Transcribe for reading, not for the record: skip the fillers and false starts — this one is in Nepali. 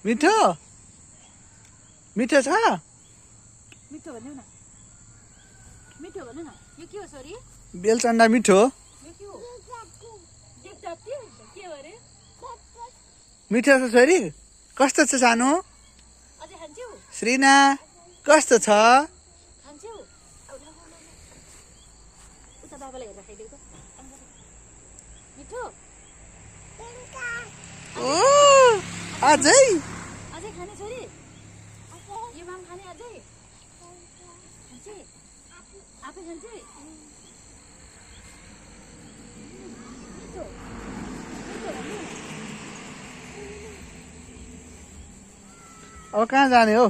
मिठो मिठो छ मिठो भन्नु न मिठो भन्नु न यो के हो छोरी बेलचन्डा मिठो यो के हो देवदत्त के हो रे मिठो छ छोरी कस्तो छ सानो अझै खान्छौ श्रीना कस्तो छ खान्छौ उता बाबालाई हेरेर खाइदेऊ त मिठो ओ अझै अझै खाने छोरी यो माम खाने अझै खान्छे आफै खान्छे मिठो मिठो भन्नु अब कहाँ जाने हो